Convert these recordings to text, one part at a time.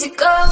easy go.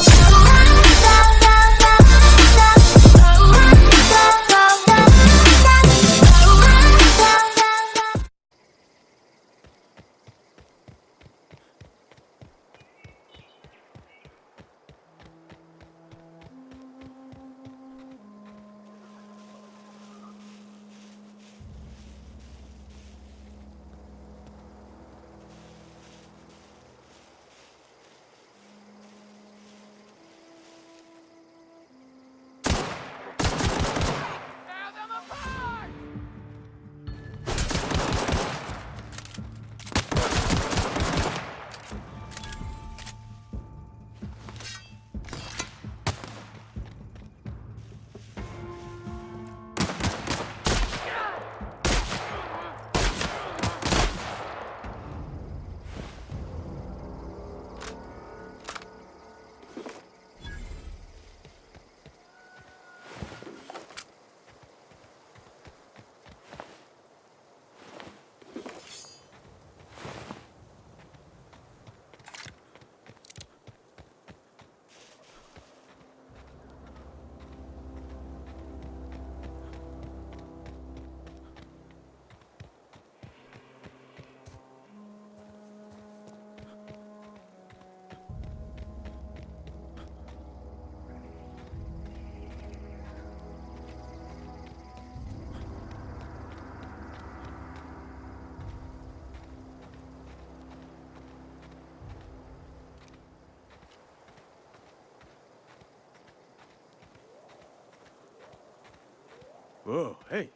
Whoa, hey,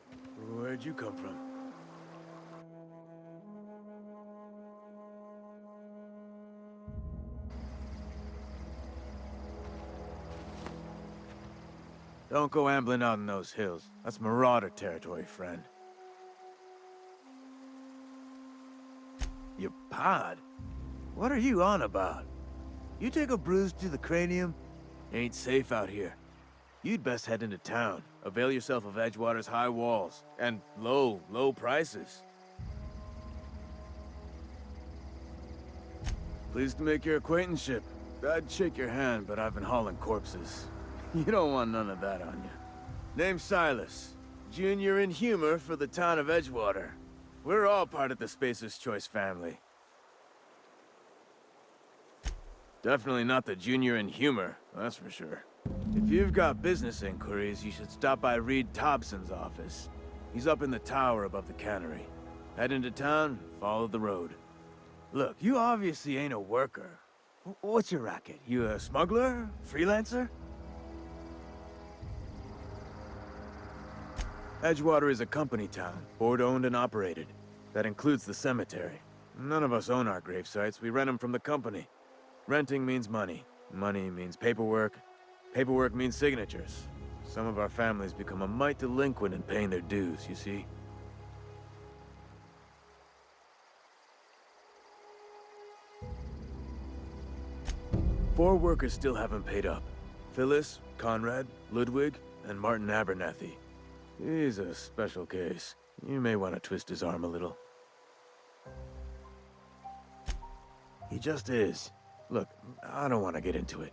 where'd you come from? Don't go ambling out in those hills. That's marauder territory, friend. Your pod? What are you on about? You take a bruise to the cranium? Ain't safe out here. You'd best head into town. Avail yourself of Edgewater's high walls. And low prices. Pleased to make your acquaintanceship. I'd shake your hand, but I've been hauling corpses. You don't want none of that on you. Name's Silas. Junior in humor for the town of Edgewater. We're all part of the Spacer's Choice family. Definitely not the junior in humor, that's for sure. If you've got business inquiries, you should stop by Reed Thompson's office. He's up in the tower above the cannery. Head into town, follow the road. Look, you obviously ain't a worker. What's your racket? You a smuggler? Freelancer? Edgewater is a company town, board-owned and operated. That includes the cemetery. None of us own our grave sites, we rent them from the company. Renting means money. Money means paperwork. Paperwork means signatures. Some of our families become a mite delinquent in paying their dues, you see? Four workers still haven't paid up. Phyllis, Conrad, Ludwig, and Martin Abernathy. He's a special case. You may want to twist his arm a little. He just is. Look, I don't want to get into it.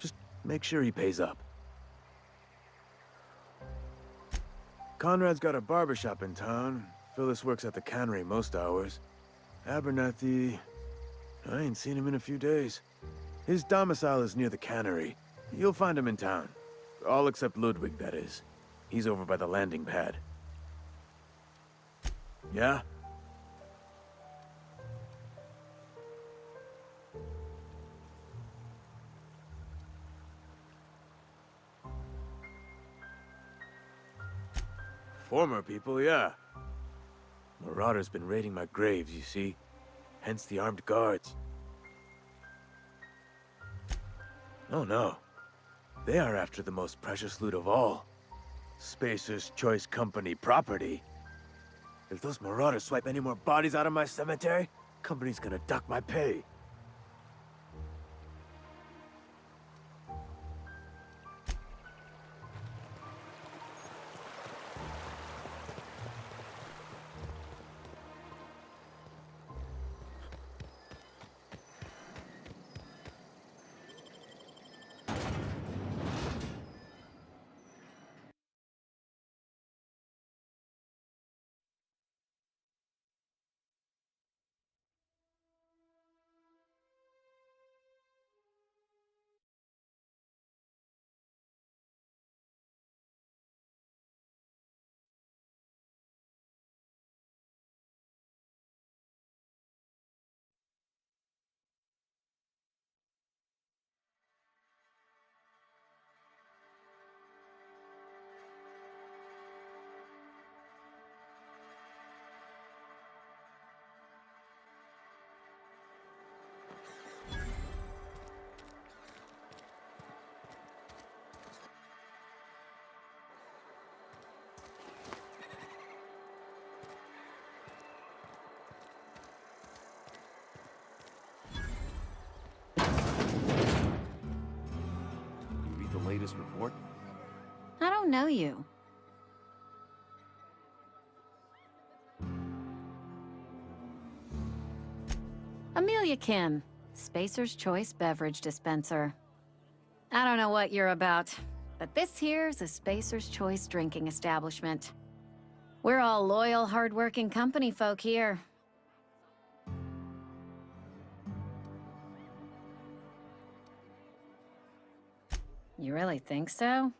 Just make sure he pays up. Conrad's got a barbershop in town. Phyllis works at the cannery most hours. Abernathy... I ain't seen him in a few days. His domicile is near the cannery. You'll find him in town. All except Ludwig, that is. He's over by the landing pad. Yeah? Former people, yeah. Marauders been raiding my graves, you see. Hence the armed guards. Oh no. They are after the most precious loot of all. Spacer's Choice Company property. If those marauders swipe any more bodies out of my cemetery, company's gonna duck my pay. latest report? I don't know you. Amelia Kim, Spacer's Choice Beverage Dispenser. I don't know what you're about, but this here's a Spacer's Choice drinking establishment. We're all loyal, hard-working company folk here. You really think so?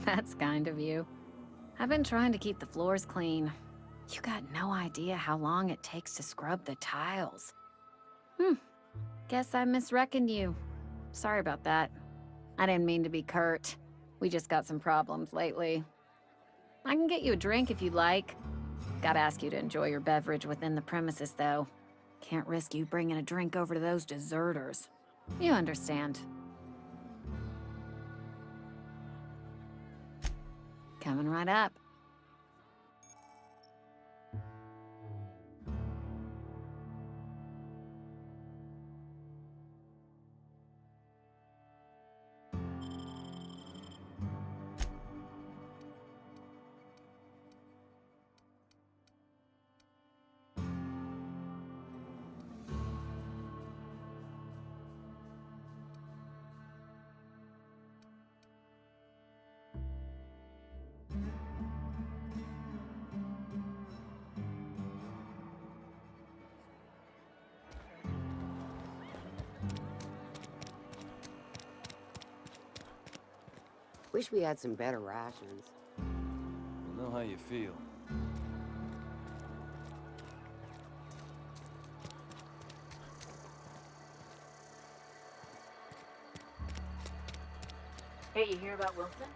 That's kind of you. I've been trying to keep the floors clean. You got no idea how long it takes to scrub the tiles. Guess I misreckoned you. Sorry about that. I didn't mean to be curt. We just got some problems lately. I can get you a drink if you'd like. Gotta ask you to enjoy your beverage within the premises, though. Can't risk you bringing a drink over to those deserters. You understand. Coming right up. Wish we had some better rations. I know how you feel. Hey, you hear about Wilson?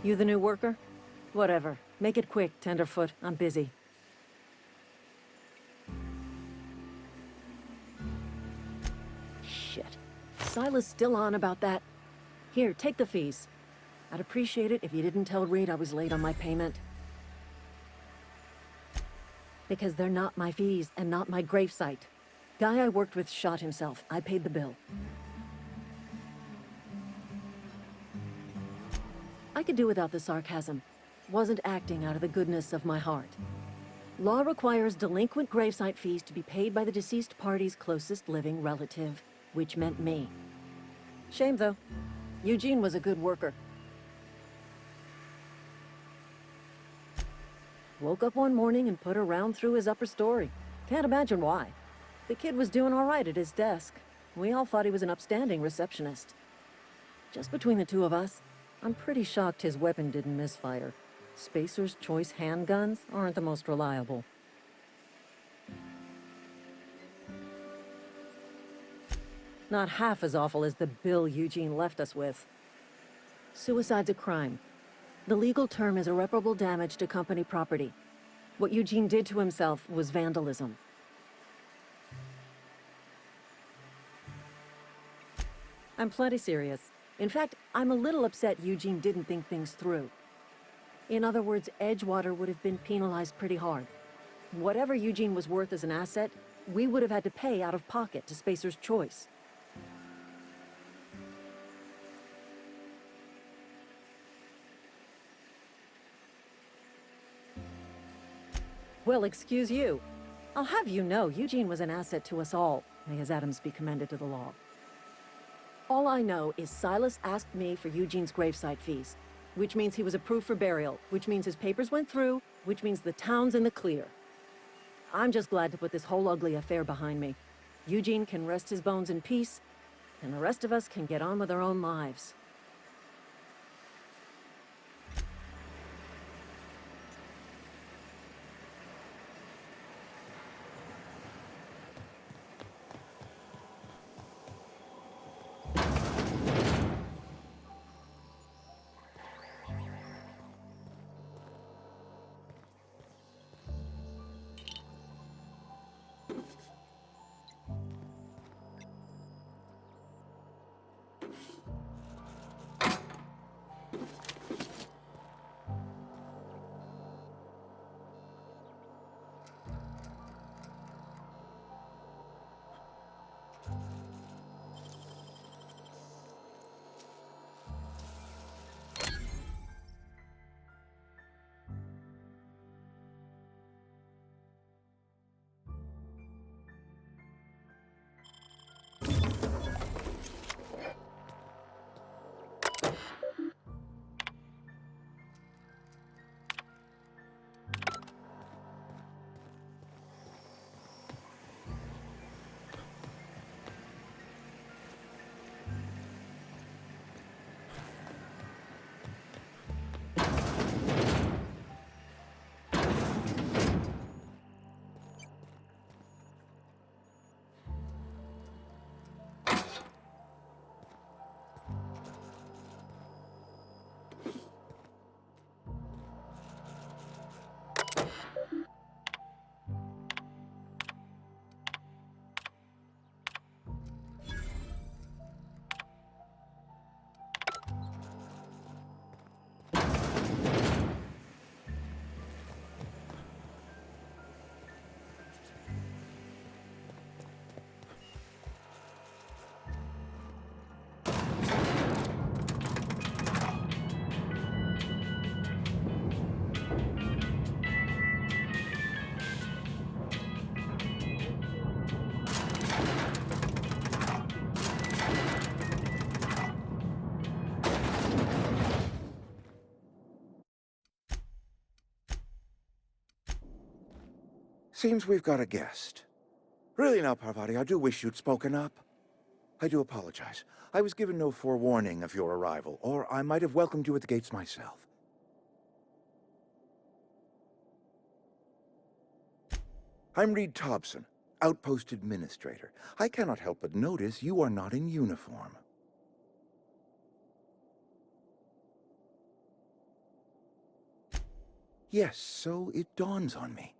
You the new worker? Whatever. Make it quick, Tenderfoot. I'm busy. Shit. Silas still on about that? Here, take the fees. I'd appreciate it if you didn't tell Reed I was late on my payment. Because they're not my fees and not my gravesite. Guy I worked with shot himself. I paid the bill. I could do without the sarcasm. Wasn't acting out of the goodness of my heart. Law requires delinquent gravesite fees to be paid by the deceased party's closest living relative, which meant me. Shame, though. Eugene was a good worker. Woke up one morning and put a round through his upper story. Can't imagine why. The kid was doing all right at his desk. We all thought he was an upstanding receptionist. Just between the two of us, I'm pretty shocked his weapon didn't misfire. Spacer's Choice handguns aren't the most reliable. Not half as awful as the bill Eugene left us with. Suicide's a crime. The legal term is irreparable damage to company property. What Eugene did to himself was vandalism. I'm plenty serious. In fact, I'm a little upset Eugene didn't think things through. In other words, Edgewater would have been penalized pretty hard. Whatever Eugene was worth as an asset, we would have had to pay out of pocket to Spacer's Choice. Well, excuse you. I'll have you know, Eugene was an asset to us all. May his atoms be commended to the law. All I know is Silas asked me for Eugene's gravesite fees, which means he was approved for burial, which means his papers went through, which means the town's in the clear. I'm just glad to put this whole ugly affair behind me. Eugene can rest his bones in peace, and the rest of us can get on with our own lives. Seems we've got a guest. Really now, Parvati, I do wish you'd spoken up. I do apologize. I was given no forewarning of your arrival, or I might have welcomed you at the gates myself. I'm Reed Thompson, Outpost Administrator. I cannot help but notice you are not in uniform. Yes, so it dawns on me.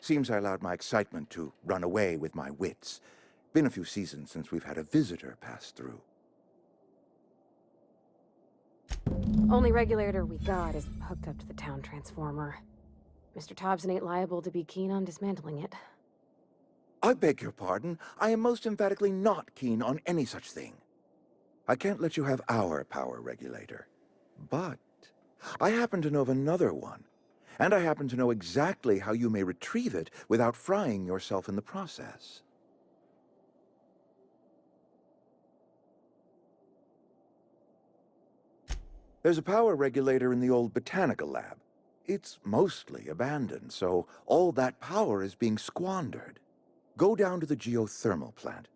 Seems I allowed my excitement to run away with my wits. Been a few seasons since we've had a visitor pass through. Only regulator we got is hooked up to the town transformer. Mr. Thompson ain't liable to be keen on dismantling it. I beg your pardon. I am most emphatically not keen on any such thing. I can't let you have our power regulator. But I happen to know of another one. And I happen to know exactly how you may retrieve it without frying yourself in the process. There's a power regulator in the old botanical lab. It's mostly abandoned, so all that power is being squandered. Go down to the geothermal plant.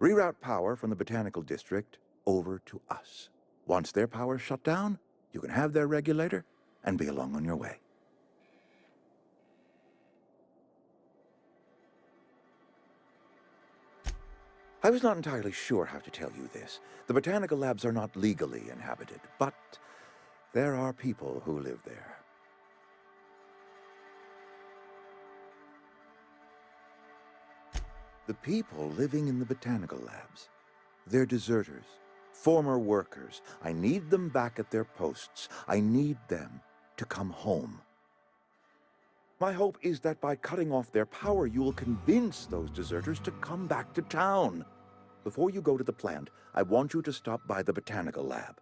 Reroute power from the botanical district over to us. Once their power's shut down, you can have their regulator and be along on your way. I was not entirely sure how to tell you this. The botanical labs are not legally inhabited, but there are people who live there. The people living in the botanical labs, they're deserters, former workers. I need them back at their posts. I need them to come home. My hope is that by cutting off their power, you will convince those deserters to come back to town. Before you go to the plant, I want you to stop by the botanical lab.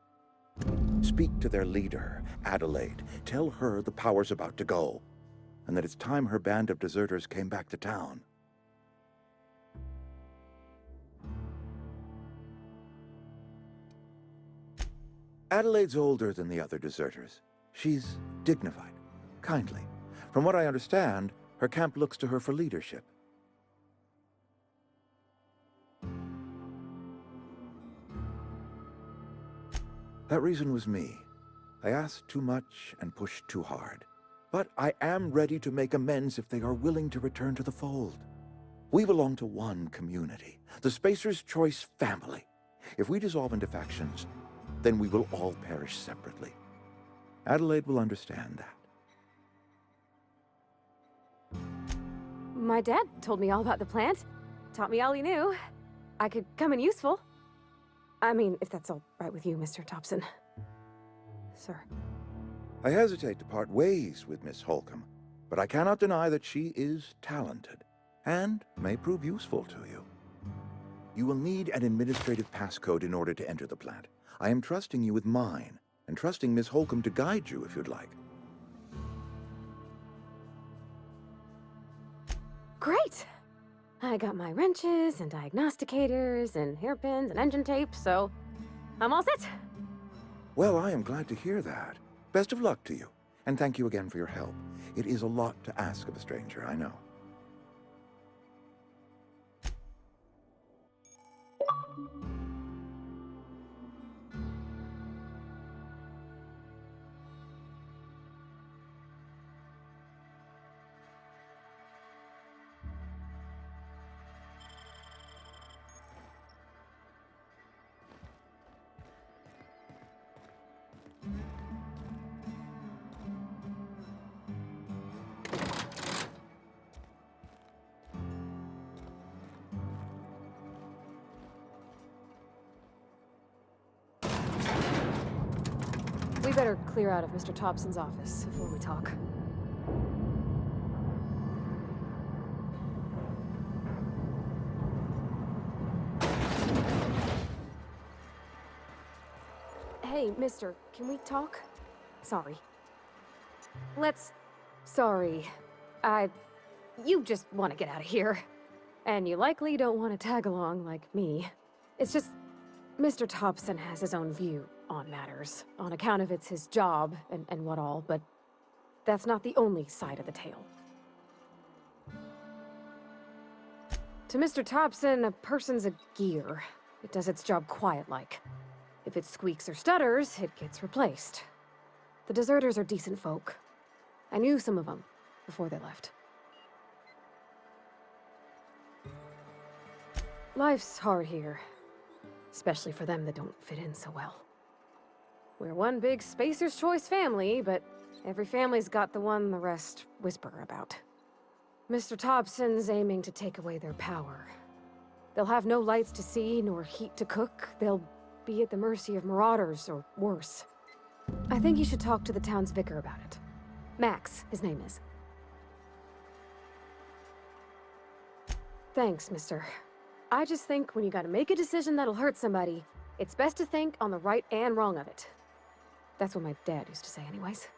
Speak to their leader, Adelaide. Tell her the power's about to go, and that it's time her band of deserters came back to town. Adelaide's older than the other deserters. She's dignified, kindly. From what I understand, her camp looks to her for leadership. That reason was me. I asked too much and pushed too hard. But I am ready to make amends if they are willing to return to the fold. We belong to one community, the Spacer's Choice family. If we dissolve into factions, then we will all perish separately. Adelaide will understand that. My dad told me all about the plant. Taught me all he knew. I could come in useful. I mean, if that's all right with you, Mr. Thompson. Sir. I hesitate to part ways with Miss Holcomb, but I cannot deny that she is talented and may prove useful to you. You will need an administrative passcode in order to enter the plant. I am trusting you with mine, and trusting Miss Holcomb to guide you if you'd like. Great! I got my wrenches and diagnosticators and hairpins and engine tape, so I'm all set. Well, I am glad to hear that. Best of luck to you, and thank you again for your help. It is a lot to ask of a stranger, I know. We better clear out of Mr. Thompson's office before we talk. Hey, mister, can we talk? Sorry. Sorry. You just want to get out of here. And you likely don't want to tag along like me. It's just, Mr. Thompson has his own view on matters, on account of it's his job and what all, but that's not the only side of the tale. To Mr. Thompson, a person's a gear. It does its job quiet-like. If it squeaks or stutters, it gets replaced. The deserters are decent folk. I knew some of them before they left. Life's hard here, especially for them that don't fit in so well. We're one big Spacer's Choice family, but Every family's got the one the rest whisper about. Mr. Thompson's aiming to take away their power. They'll have no lights to see, nor heat to cook. They'll be at the mercy of marauders, or worse. I think you should talk to the town's vicar about it. Max, his name is. Thanks, mister. I just think when you gotta make a decision that'll hurt somebody, it's best to think on the right and wrong of it. That's what my dad used to say anyways.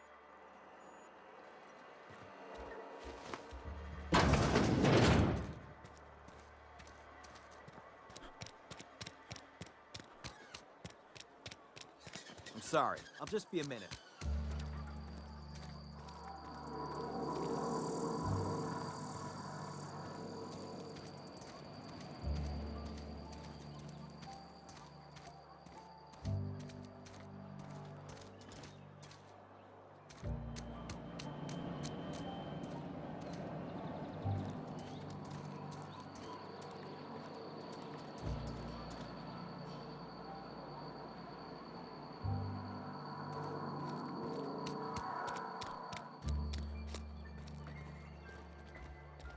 I'm sorry. I'll just be a minute.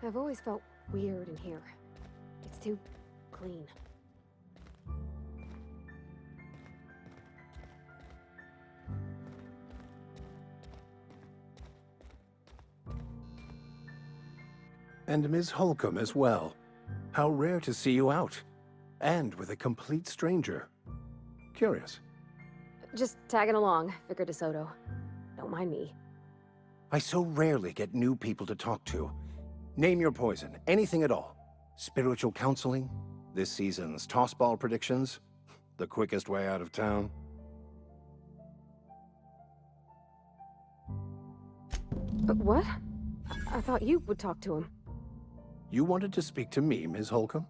I've always felt weird in here. It's too clean. And Ms. Holcomb as well. How rare to see you out. And with a complete stranger. Curious. Just tagging along, Vicar DeSoto. Don't mind me. I so rarely get new people to talk to. Name your poison, anything at all. Spiritual counseling? This season's tossball predictions? The quickest way out of town? What? I thought you would talk to him. You wanted to speak to me, Ms. Holcomb?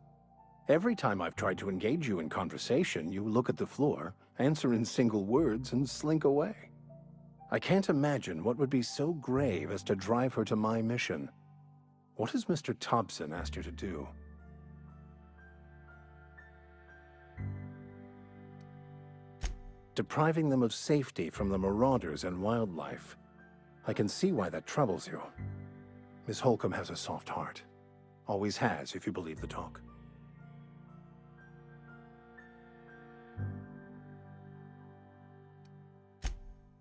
Every time I've tried to engage you in conversation, you look at the floor, answer in single words, and slink away. I can't imagine what would be so grave as to drive her to my mission. What has Mr. Thompson asked you to do? Depriving them of safety from the marauders and wildlife. I can see why that troubles you. Miss Holcomb has a soft heart. Always has, if you believe the talk.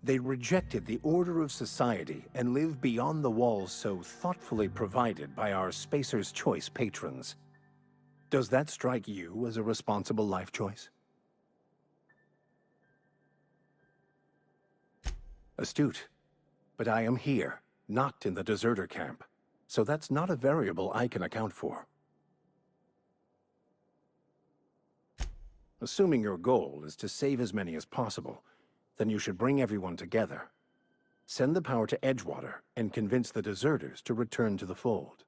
They rejected the order of society and live beyond the walls so thoughtfully provided by our Spacer's Choice patrons. Does that strike you as a responsible life choice? Astute. But I am here, not in the deserter camp, so that's not a variable I can account for. Assuming your goal is to save as many as possible, then you should bring everyone together. Send the power to Edgewater and convince the deserters to return to the fold.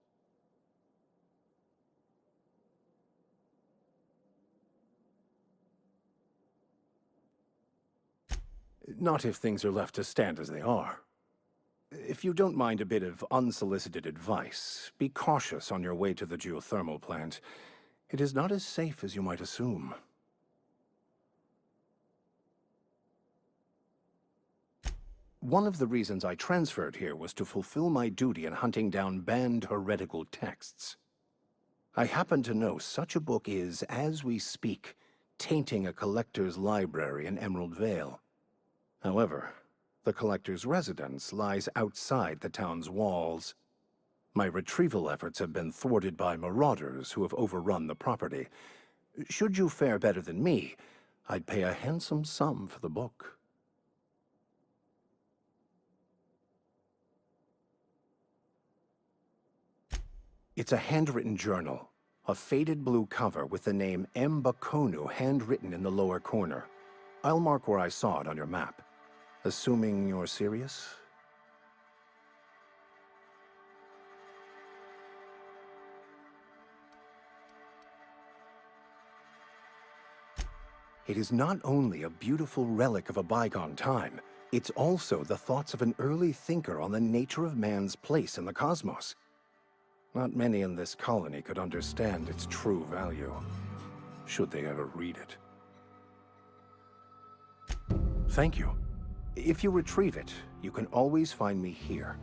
Not if things are left to stand as they are. If you don't mind a bit of unsolicited advice, be cautious on your way to the geothermal plant. It is not as safe as you might assume. One of the reasons I transferred here was to fulfill my duty in hunting down banned heretical texts. I happen to know such a book is, as we speak, tainting a collector's library in Emerald Vale. However, the collector's residence lies outside the town's walls. My retrieval efforts have been thwarted by marauders who have overrun the property. Should you fare better than me, I'd pay a handsome sum for the book. It's a handwritten journal, a faded blue cover with the name M. Bakonu handwritten in the lower corner. I'll mark where I saw it on your map. Assuming you're serious? It is not only a beautiful relic of a bygone time, it's also the thoughts of an early thinker on the nature of man's place in the cosmos. Not many in this colony could understand its true value, should they ever read it. Thank you. If you retrieve it, you can always find me here.